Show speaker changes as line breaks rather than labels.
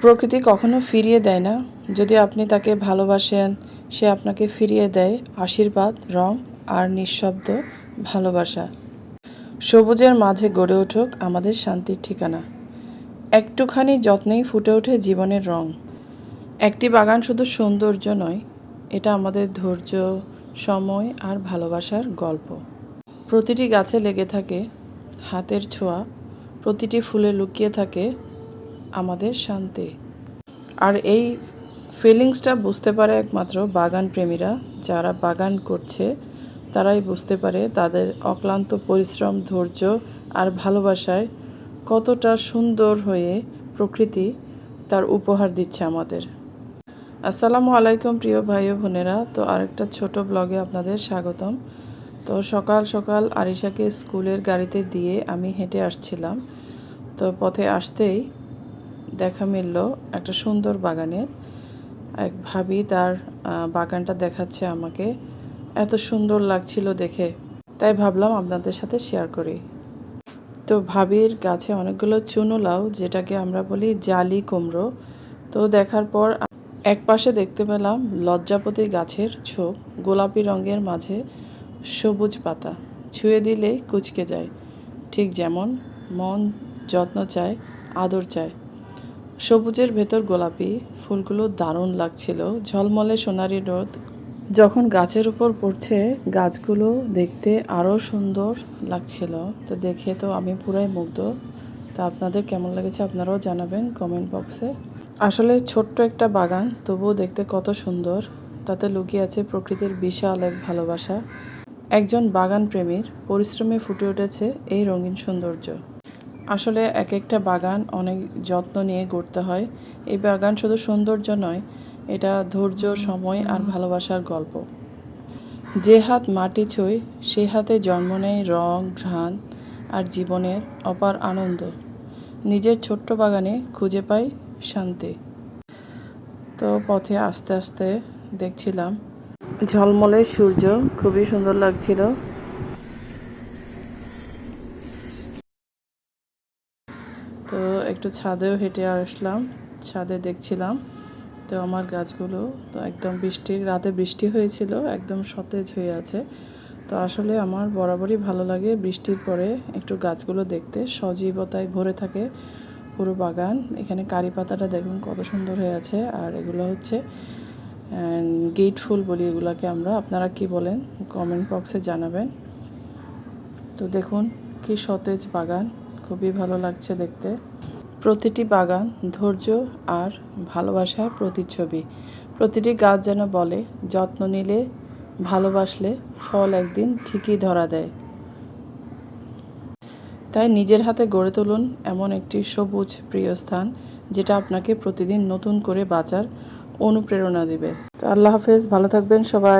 প্রকৃতি কখনো ফিরিয়ে দেয় না, যদি আপনি তাকে ভালোবাসেন সে আপনাকে ফিরিয়ে দেয় আশীর্বাদ, রং আর নিঃশব্দ ভালোবাসা। সবুজের মাঝে গড়ে উঠুক আমাদের শান্তির ঠিকানা। একটুখানি যত্নেই ফুটে ওঠে জীবনের রং। একটি বাগান শুধু সৌন্দর্য নয়, এটা আমাদের ধৈর্য, সময় আর ভালোবাসার গল্প। প্রতিটি গাছে লেগে থাকে হাতের ছোঁয়া, প্রতিটি ফুলে লুকিয়ে থাকে আমাদের শান্তি। আর এই ফিলিংসটা বুঝতে পারে একমাত্র বাগান প্রেমীরা। যারা বাগান করছে তারাই বুঝতে পারে তাদের অক্লান্ত পরিশ্রম, ধৈর্য আর ভালোবাসায় কতটা সুন্দর হয়ে প্রকৃতি তার উপহার দিচ্ছে আমাদের। আসসালামু আলাইকুম প্রিয় ভাই ও বোনেরা। তো আরেকটা ছোট ব্লগে আপনাদের স্বাগতম। তো সকাল সকাল আরিশাকে স্কুলের গাড়িতে দিয়ে আমি হেঁটে আসছিলাম। তো পথে আসতেই দেখা মিলল একটা সুন্দর বাগানের। এক ভাবি তার বাগানটা দেখাচ্ছে আমাকে, এত সুন্দর লাগছিল দেখে, তাই ভাবলাম আপনাদের সাথে শেয়ার করি। তো ভাবির গাছে অনেকগুলো চুনো লাউ, যেটাকে আমরা বলি জালি কুমড়ো। তো দেখার পর এক পাশে দেখতে পেলাম লজ্জাপতি গাছের ছোপ, গোলাপি রঙের মাঝে সবুজ পাতা, ছুঁয়ে দিলেই কুঁচকে যায়। ঠিক যেমন মন যত্ন চায়, আদর চায়। সবুজের ভেতর গোলাপি ফুলগুলো দারুণ লাগছিল। ঝলমলে সোনালি রোদ যখন গাছের উপর পড়ছে, গাছগুলো দেখতে আরও সুন্দর লাগছিল। তো দেখে তো আমি পুরাই মুগ্ধ। তা আপনাদের কেমন লেগেছে আপনারাও জানাবেন কমেন্ট বক্সে। আসলে ছোট্ট একটা বাগান, তবুও দেখতে কত সুন্দর। তাতে লুকিয়ে আছে প্রকৃতির বিশাল এক ভালোবাসা। একজন বাগান প্রেমীর পরিশ্রমে ফুটে উঠেছে এই রঙিন সৌন্দর্য। আসলে এক একটা বাগান অনেক যত্ন নিয়ে গড়তে হয়। এই বাগান শুধু সৌন্দর্য নয়, এটা ধৈর্য, সময় আর ভালোবাসার গল্প। যে হাত মাটি ছোঁয় সে হাতে জন্ম নেয় রং, ঘ্রাণ আর জীবনের অপার আনন্দ। নিজের ছোট্ট বাগানে খুঁজে পাই শান্তি। তো পথে আস্তে আস্তে দেখছিলাম ঝলমলে সূর্য, খুবই সুন্দর লাগছিল। তো একটু ছাদেও হেঁটে আসলাম, ছাদে দেখছিলাম। তো আমার গাছগুলো তো একদম রাতে বৃষ্টি হয়েছিল, একদম সতেজ হয়ে আছে। তো আসলে আমার বরাবরই ভালো লাগে বৃষ্টির পরে একটু গাছগুলো দেখতে, সজীবতায় ভরে থাকে পুরো বাগান। এখানে কারি পাতাটা দেখুন কত সুন্দর হয়ে আছে। আর এগুলো হচ্ছে গেট ফুল বলি এগুলোকে আমরা, আপনারা কি বলেন কমেন্ট বক্সে জানাবেন। তো দেখুন কি সতেজ বাগান, খুবই ভালো লাগছে দেখতে। প্রতিটি বাগান ধৈর্য আর ভালোবাসার প্রতিচ্ছবি। প্রতিটি গাছ যেন বলে, যত্ন নিলে, ভালোবাসলে ফল একদিন ঠিকই ধরা দেয়। তাই নিজের হাতে গড়ে তুলুন এমন একটি সবুজ প্রিয় স্থান, যেটা আপনাকে প্রতিদিন নতুন করে বাঁচার অনুপ্রেরণা দেবে। তো আল্লাহ হাফেজ, ভালো থাকবেন সবাই।